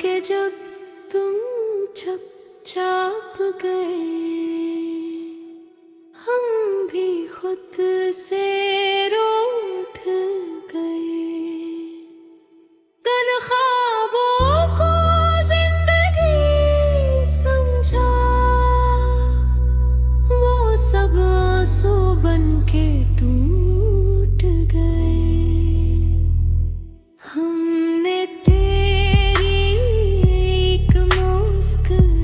के जब तुम चुपचाप गए, हम भी खुद से रूठ गए। तन ख्वाबों को जिंदगी समझा, वो सब आंसू बन के टूट गए। हमने तेरी एक मुस्कुराहट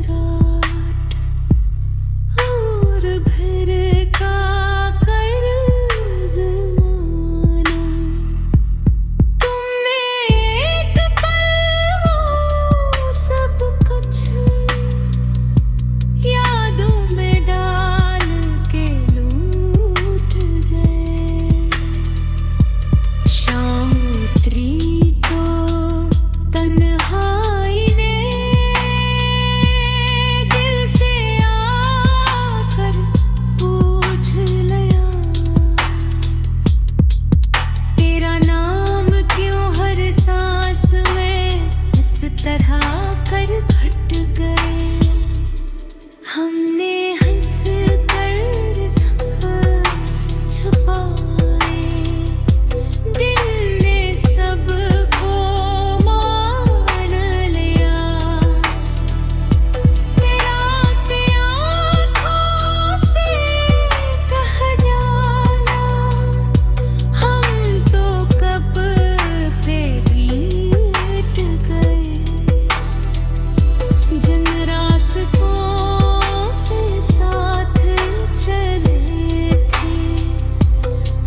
और भर का कर्ज माना। तुमने एक पल वो सब कुछ यादों में डाल के लूट गए। शाम उतरी तो तन्हाई ने दिल से आकर पूछ लिया, तेरा नाम क्यों हर सांस में इस तरह कर घट गए। हमने हंस कर ज़ख्म छुपाए, दिल ने सबको मान लिया। तेरा आँखों से कह जाना, हम तो कब पे लेट गए। जिन रास्तों के साथ चले थे,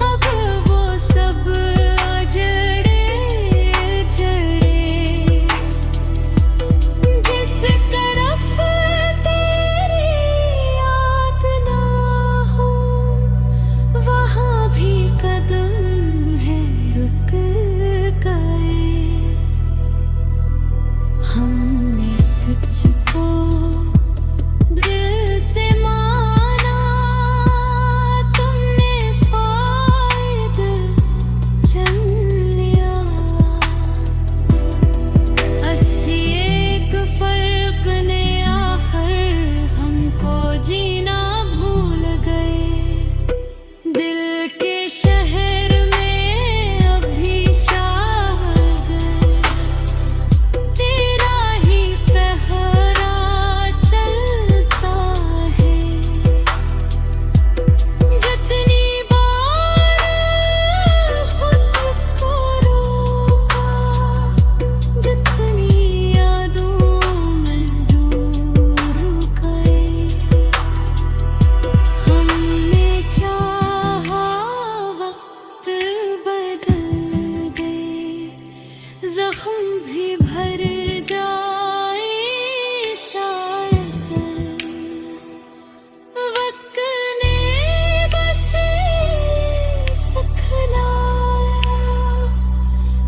अब वो सब अजड़े जड़े। जिस तरफ तेरी याद ना हो, वहाँ भी कदम है रुक गए। हमने सच को दिल से माना, तुमने फायद चल लिया। 80 एक फर्क ने आखिर हमको जीना भूल गए। दिल के शहर में अभी शाह गए, तेरा ही पहरा चलता है। जितनी बार खुद को रोका, जितनी यादों में दूर गए। हमने चाहा वक्त बदल गए, जख्म भी भर जाए शायद। वक्त ने बस सिखलाया,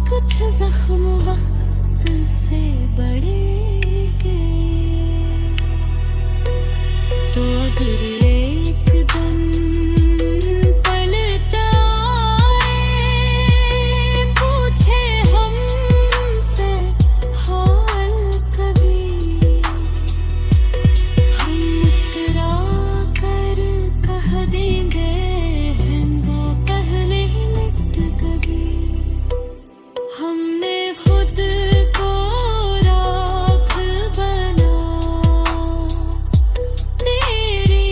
कुछ जख्म वक्त से बड़े गए। तो अगर एक दिन पलट आए, पूछे हमसे हाल कभी, हम मुस्कुरा कर कह देंगे हैं वो पहले ही मिट कभी। हमने खुद को राख बना, तेरी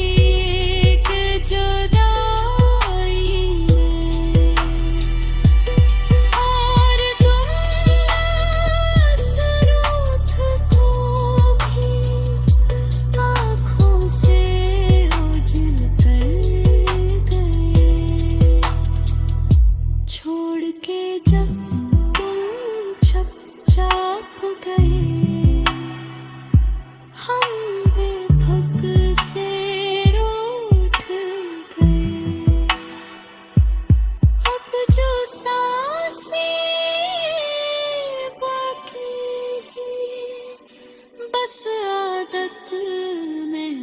एक जुदाई में। और तुम सरूठ को भी आँखों से ओझल कर गए। छोड़ के जब तुम चुपचाप गए, हम बेभुक से रूठ गए। अब जो सांसें बाकी हैं, बस आदत में